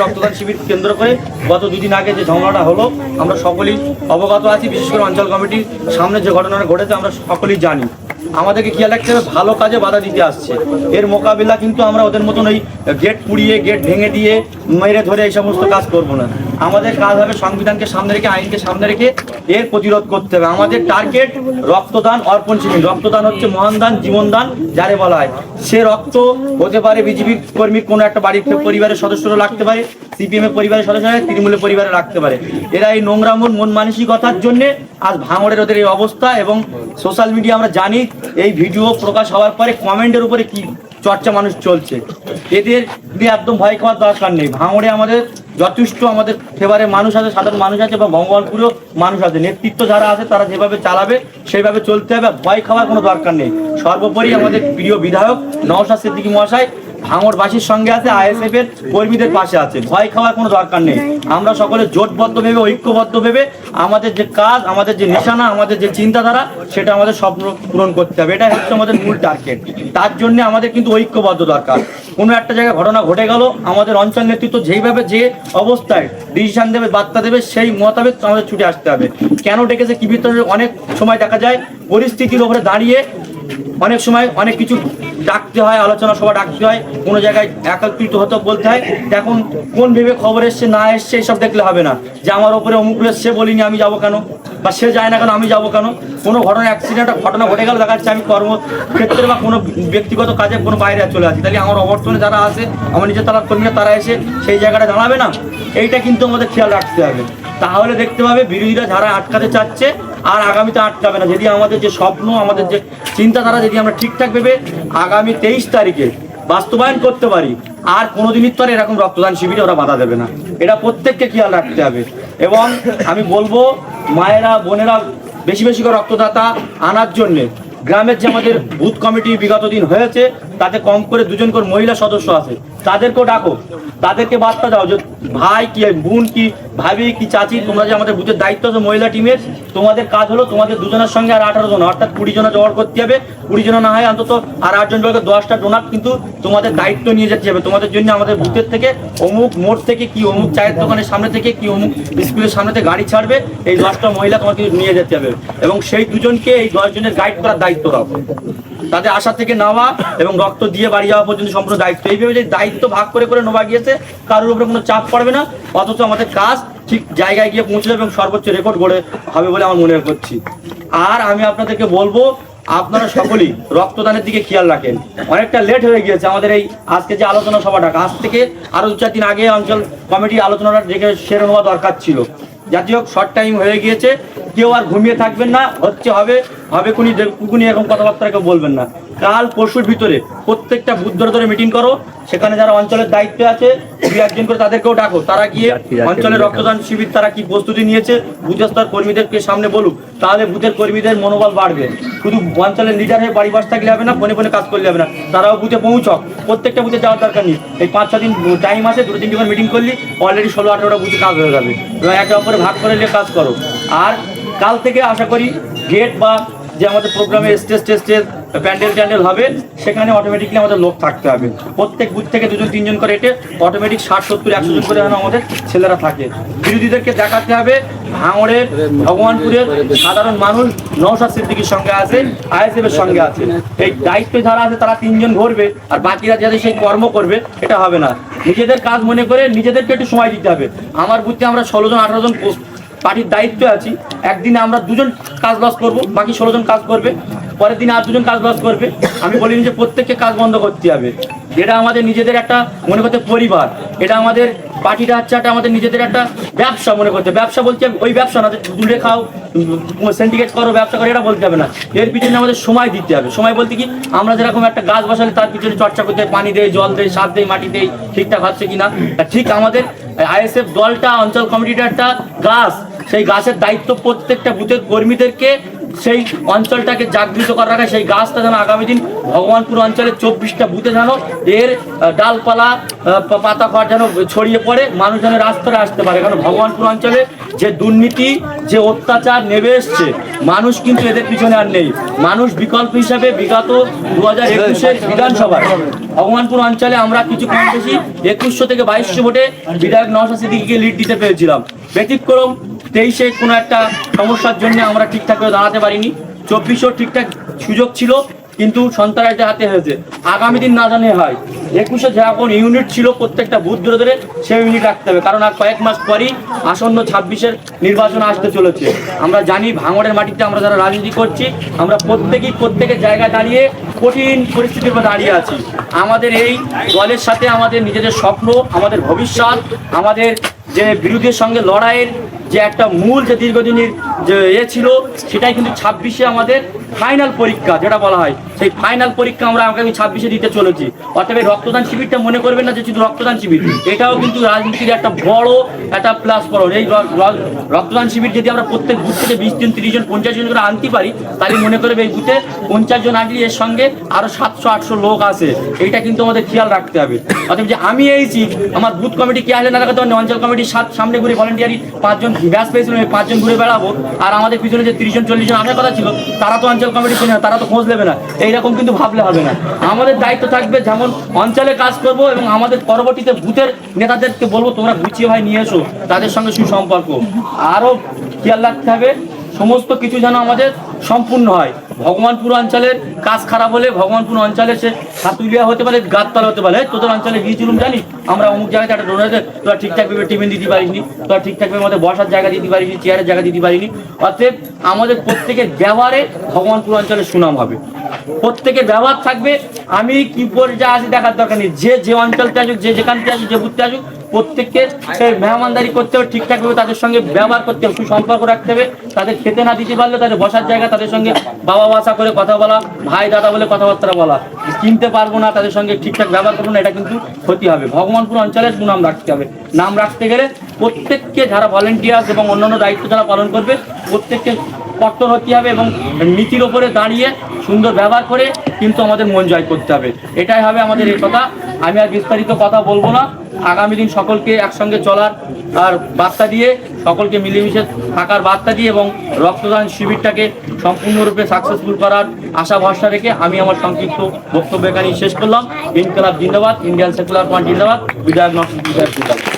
রক্তদান শিবির কেন্দ্র করে গত 2 দিন আগে যে ঝামেলাটা হলো আমরা সকলেই অবগত আছি। বিশেষ করে অঞ্চল কমিটির সামনে যে ঘটনাটা ঘটেছে আমরা সকলেই জানি। আমাদেরকে খেয়াল রাখতে হবে, ভালো কাজে বাধা দিতে আসছে, এর মোকাবিলা কিন্তু আমরা ওদের মতন ওই গেট পুড়িয়ে গেট ভেঙে দিয়ে মেরে ধরে এই সমস্ত কাজ করবো না। আমাদের কাজ হবে সংবিধানকে সামনে রেখে, আইনকে সামনে রেখে এর প্রতিরোধ করতে হবে। আমাদের টার্গেট রক্তদান, অর্পণ শিবির। রক্তদান হচ্ছে মহান দান, জীবনদান যারে বলা হয়। সে রক্ত হতে পারে বিজেপি কর্মীর কোনো একটা বাড়ির পরিবারের সদস্যরা লাগতে পারে, সিপিএম এর পরিবারের সদস্যরা তৃণমূলের পরিবারে রাখতে পারে। এরা এই নোংরা মন মানসিকতার জন্য আজ ভাঙড়ের ওদের এই অবস্থা। এবং সোশ্যাল মিডিয়া আমরা জানি এই ভিডিও প্রকাশ হওয়ার পরে কমেন্টের উপরে কি চর্চা মানুষ চলছে, এদের একদম ভয় খাওয়ার দরকার নেই। ভাঙড়ে আমাদের যথেষ্ট আমাদের ফেভারে মানুষ আছে, সাধারণ মানুষ আছে এবং ভগবানপুরেও মানুষ আছে। নেতৃত্ব যারা আছে তারা যেভাবে চালাবে সেইভাবে চলতে হবে, ভয় খাওয়ার কোনো দরকার নেই। সর্বোপরি আমাদের প্রিয় বিধায়ক নওশাদ সিদ্দিকী মহাশয় ভাঙড়বাসীর সঙ্গে আছে, আইএসএফ এর কর্মীদের পাশে আছে। ভয় খাওয়ার কোনো দরকার নেই। আমরা সকলে জোটবদ্ধ ভেবে, ঐক্যবদ্ধ ভেবে আমাদের যে কাজ, আমাদের যে নিশানা, আমাদের যে চিন্তাধারা, সেটা আমাদের স্বপ্ন পূরণ করতে হবে। এটা হচ্ছে আমাদের মূল টার্গেট। তার জন্য আমাদের কিন্তু ঐক্যবদ্ধ দরকার। কোনো একটা জায়গায় ঘটনা ঘটে গেল, আমাদের অঞ্চল নেতৃত্ব যেইভাবে যে অবস্থায় ডিসিশন দেবে, বার্তা দেবে, সেই মোতাবেক আমাদের ছুটে আসতে হবে। কেন ডেকেছে কি ভিতরে অনেক সময় দেখা যায় পরিস্থিতির উপরে দাঁড়িয়ে অনেক সময় অনেক কিছু ডাকতে হয়, আলোচনা সভা ডাকতে হয়, কোনো জায়গায় একত্রিত হতে বলতে হয়। এখন কোন ভেবে খবর এসছে না এসছে এইসব দেখলে হবে না। যে আমার ওপরে অমুক এসছে বলিনি আমি যাবো কেন, বা সে যায় না কেন আমি যাবো কেন। কোনো ঘটনা ঘটনা ঘটে গেল, দেখা যাচ্ছে আমি কর্মক্ষেত্রে বা কোনো ব্যক্তিগত কাজে কোনো বাইরে চলে আসি, তাহলে আমার অবর্তনে যারা আছে, আমার নিজের তারা কর্মীরা, তারা এসে সেই জায়গাটা দাঁড়াবে না। এইটা কিন্তু আমাদের খেয়াল রাখতে হবে। তাহলে দেখতে পাবে বিরোধীরা যারা আটকাতে চাচ্ছে আর আগামীতে আটকাবে না। যদি আমাদের যে স্বপ্ন, আমাদের যে চিন্তাধারা যদি আমরা ঠিকঠাক ভেবে আগামী 23 তারিখে বাস্তবায়ন করতে পারি, আর কোনোদিনই তো এরকম রক্তদান শিবিরে ওরা বাধা দেবে না। এটা প্রত্যেককে খেয়াল রাখতে হবে। এবং আমি বলবো মায়েরা, বোনেরা বেশি বেশি করে রক্তদাতা আনার জন্যে গ্রামের যে আমাদের বুথ কমিটি বিগত দিন হয়েছে, তাতে কম করে 2জন করে মহিলা সদস্য আছে, তাদেরকেও ডাকো, তাদেরকে বার্তা দাও যে ভাই কি, বোন কি, ভাবি কি, চাচি, তোমরা যে আমাদের বুথের দায়িত্ব আছে মহিলা টিমের, তোমাদের কাজ হলো তোমাদের 2জনের সঙ্গে আর 18 জন, অর্থাৎ 20 জন জোগাড় করতে হবে। 20 জন না হয় অন্তত আর 8 জন বলতে 10টা ডোনার কিন্তু তোমাদের দায়িত্ব নিয়ে যেতে হবে। তোমাদের জন্য আমাদের বুথের থেকে অমুক মোড় থেকে কি, অমুক চায়ের দোকানের সামনে থেকে কি, অমুক স্কুলের সামনে থেকে গাড়ি ছাড়বে, এই 10টা মহিলা তোমাকে নিয়ে যেতে হবে। এবং সেই 2জনকে এই 10 জনের গাইড করার দায়িত্ব দাও, তাদের আশা থেকে নেওয়া এবং রক্ত দিয়ে বাড়ি যাওয়া পর্যন্ত সম্পূর্ণ দায়িত্ব। এইভাবে যে দায়িত্ব ভাগ করে করে নেওয়া গিয়েছে, কারোর উপরে কোনো চাপ পড়বে না, অথচ আমাদের কাজ ঠিক জায়গায় গিয়ে পৌঁছবে এবং সর্বোচ্চ রেকর্ড গড়ে হবে বলে আমার মনে করছি। আর আমি আপনাদেরকে বলবো, আপনারা সকলেই রক্তদানের দিকে খেয়াল রাখেন। অনেকটা লেট হয়ে গিয়েছে আমাদের এই আজকে যে আলোচনা সভাটা, আজ থেকে আরো 2-4 দিন আগে অঞ্চল কমিটি আলোচনাটা দেখে সেরে নেওয়া দরকার ছিল। যাই হোক, শর্ট টাইম হয়ে গিয়েছে, কেউ আর ঘুমিয়ে থাকবেন না। হচ্ছে হবে কুকুনি এরকম কথাবার্তা কেউ বলবেন না। কাল পরশুর ভিতরে প্রত্যেকটা বুথ ধরে মিটিং করো, সেখানে যারা অঞ্চলের দায়িত্বে আছে 2-1 করে তাদেরকেও ডাকো, তারা গিয়ে অঞ্চলের রক্তদান শিবির তারা কি প্রস্তুতি নিয়েছে বুথ স্তর কর্মীদেরকে সামনে বলুক, তাহলে বুথের কর্মীদের মনোবল বাড়বে। শুধু অঞ্চলের লিডার হয়ে বাড়ি বসে থাকলে হবে না, ফোনে ফোনে কাজ করলে হবে না, তারাও বুথে পৌঁছক। প্রত্যেকটা বুথে যাওয়ার দরকার নেই, এই 5-6 দিন টাইম আছে, 2-3 করে মিটিং করলি অলরেডি 16-18টা বুথে কাজ হয়ে যাবে। এবং একে অপরে ভাগ করে নিয়ে কাজ করো। আর কাল থেকে আশা করি গেট বা যে আমাদের প্রোগ্রামে স্টেজ প্যান্ডেল হবে, সেখানে অটোমেটিকলি আমাদের লোক থাকতে হবে। প্রত্যেক বুথ থেকে 2-3 করে এটে অটোমেটিক 60-70-100 জন করে যেন আমাদের ছেলেরা থাকে। বিরোধীদেরকে দেখাতে হবে ভাঙড়ের, ভগবানপুরের সাধারণ মানুষ নওশাদ সিদ্দিকীর সঙ্গে আছে, আইএসএফ এর সঙ্গে আছে। এই দায়িত্ব যারা আছে তারা 3 জন ঘুরবে, আর বাকিরা যাদের সেই কর্ম করবে, এটা হবে না। নিজেদের কাজ মনে করে নিজেদেরকে একটু সময় দিতে হবে। আমার বুথে আমরা 16-18 জন পার্টির দায়িত্বে আছি, একদিনে আমরা 2 জন কাজ লস করবো, বাকি 16 জন কাজ করবে, পরের দিনে আর 2 জন কাজ লস করবে। আমি বলিনি যে প্রত্যেককে কাজ বন্ধ করতে হবে। এটা আমাদের নিজেদের একটা মনে করতে পরিবার, এটা আমাদের পার্টিটা হচ্ছে একটা আমাদের নিজেদের একটা ব্যবসা মনে করতে। ব্যবসা বলতে ওই ব্যবসা না যে দূরে খাও, সিন্ডিকেট করো, ব্যবসা করো, এটা বলতে হবে না। এর পিছনে আমাদের সময় দিতে হবে। সময় বলতে কি, আমরা যেরকম একটা গাছ বসালে তার পিছনে চর্চা করতে হয়, পানি দেয়, জল দেয়, সার দেয়, মাটি দেয়, ঠিকঠাক হচ্ছে কিনা। ঠিক আমাদের আইএসএফ দলটা, অঞ্চল কমিটিটা একটা গাছ, সেই গাছের দায়িত্ব প্রত্যেকটা বুথের কর্মীদেরকে সেই অঞ্চলটাকে জাগৃত করে রাখা, সেই গাছটা যেন আগামী দিন ভগবানপুর অঞ্চলের 24টা বুথে যেন এর ডালপালা পাতা খড় যেন ছড়িয়ে পড়ে, মানুষ যেন রাস্তায় আসতে পারে। কারণ ভগবানপুর অঞ্চলে যে দুর্নীতি, যে অত্যাচার নেমে এসছে, মানুষ কিন্তু এদের পিছনে আর নেই। মানুষ বিকল্প হিসাবে বিগত 2021-এর বিধানসভায় ভগবানপুর অঞ্চলে আমরা কিছু কম বেশি 2100 থেকে 2200 ভোটে বিধায়ক নওশাদ সিদ্দিকীকে লিড দিতে পেরেছিলাম। ব্যতিক্রম 23-এ কোনো একটা সমস্যার জন্য আমরা ঠিকঠাকভাবে দাঁড়াতে পারিনি। 2400 ঠিকঠাক সুযোগ ছিল, কিন্তু সন্ত্রাসীদের হাতে হয়েছে। আগামী দিন না জানে হয় 21-এ যখন ইউনিট ছিল প্রত্যেকটা বুথ ধরে ধরে সেই ইউনিট রাখতে হবে, কারণ আর কয়েক মাস পরই আসন্ন 26-এর নির্বাচন আসতে চলেছে। আমরা জানি ভাঙড়ের মাটিতে আমরা যারা রাজনীতি করছি, আমরা প্রত্যেকের জায়গায় দাঁড়িয়ে কঠিন পরিস্থিতির উপর দাঁড়িয়ে আছি। আমাদের এই দলের সাথে আমাদের নিজেদের স্বপ্ন, আমাদের ভবিষ্যৎ, আমাদের যে বিরোধীর সঙ্গে লড়াইয়ের যে একটা মূল যে দীর্ঘদিনের যে ছিল, সেটাই কিন্তু 26-এ আমাদের ফাইনাল পরীক্ষা যেটা বলা হয়, সেই ফাইনাল পরীক্ষা আমরা আগামী 26-এ দিতে চলেছি। অর্থাৎ এই রক্তদান শিবিরটা মনে করবেন না যে শুধু রক্তদান শিবির, এটাও কিন্তু রাজনীতির একটা বড় একটা প্লাস পয়েন্ট। এই রক্তদান শিবির যদি আমরা প্রত্যেক বুথ থেকে 20 জন 30 জন 50 জন করে আনতে পারি, তাহলে মনে করবে এই বুথে 50 জন আসলে এর সঙ্গে আরো 700-800 লোক আছে। এইটা কিন্তু আমাদের খেয়াল রাখতে হবে। অর্থাৎ যে আমি এইছি, আমার বুথ কমিটি কে আসলে না রাখতে পারে, অঞ্চল কমিটির সামনে ঘুরে ভলেন্টিয়ারি 5 জন ব্যাস পেয়েছিল, 5 জন ঘুরে বেড়াবো, আর আমাদের পিছনে যে 30 জন 40 জন আসার কথা ছিল, তারা তো অঞ্চল কমিটি চেনে না, তারা তো খোঁজ নেবে না। এইরকম কিন্তু ভাবলে হবে না। আমাদের দায়িত্ব থাকবে যেমন অঞ্চলে কাজ করব, এবং আমাদের পরবর্তীতে বুথের নেতাদেরকে বলবো তোমরা গুছিয়ে ভাই নিয়ে এসো, তাদের সঙ্গে সুসম্পর্ক। আরও খেয়াল রাখতে হবে সমস্ত কিছু যেন আমাদের সম্পূর্ণ হয়। ভগবানপুর অঞ্চলের কাজ খারাপ হলে ভগবানপুর অঞ্চলে সে হাতুলিয়া হতে পারে, গাছতলা হতে পারে, তোদের অঞ্চলে গিয়েছিলাম জানি আমরা অমুক জায়গাতে একটা ডোনারে তোরা ঠিকঠাকভাবে টিফিন দিতে পারিনি, তোরা ঠিকঠাকভাবে আমাদের বসার জায়গা দিতে পারিনি, চেয়ারের জায়গা দিতে পারিনি। অতএব আমাদের প্রত্যেকের ব্যবহারে ভগবানপুর অঞ্চলের সুনাম হবে, প্রত্যেকের ব্যবহার থাকবে। আমি কি পর্যায়ে আসি দেখার দরকার নেই, যে অঞ্চলতে আসুক, যে যেখান থেকে আসুক, যে বুথতে আসুক, প্রত্যেককে মেহমানদারি করতে হবে, ঠিকঠাকভাবে তাদের সঙ্গে ব্যবহার করতে হবে, সুসম্পর্ক রাখতে হবে। তাদের খেতে না দিতে পারলে তাদের বসার জায়গা, তাদের সঙ্গে বাবা বাসা করে কথা বলা, ভাই দাদা বলে কথাবার্তা বলা। চিনতে পারবো না, তাদের সঙ্গে ঠিকঠাক ব্যবহার করবো না, এটা কিন্তু ক্ষতি হবে। ভগবানপুর অঞ্চলের সুনাম রাখতে হবে। নাম রাখতে গেলে প্রত্যেককে যারা ভলেন্টিয়ার্স এবং অন্যান্য দায়িত্ব যারা পালন করবে, প্রত্যেককে কঠোর হতে হবে এবং নীতির ওপরে দাঁড়িয়ে সুন্দর ব্যবহার করে কিন্তু আমাদের মন জয় করতে হবে। এটাই হবে আমাদের এই কথা। আমি আর বিস্তারিত কথা বলবো না। আগামী দিন সকলকে একসঙ্গে চলার আর বার্তা দিয়ে, সকলকে মিলেমিশে থাকার বার্তা দিয়ে এবং রক্তদান শিবিরটাকে সম্পূর্ণরূপে সাকসেসফুল করার আশা ভরসা রেখে আমি আমার সংক্ষিপ্ত বক্তব্য এখানেই শেষ করলাম। ইনকলাব জিন্দাবাদ, ইন্ডিয়ান সেকুলার ফ্রন্ট জিন্দাবাদ, বিধায়ক নওশাদ সিদ্দিকী জিন্দাবাদ।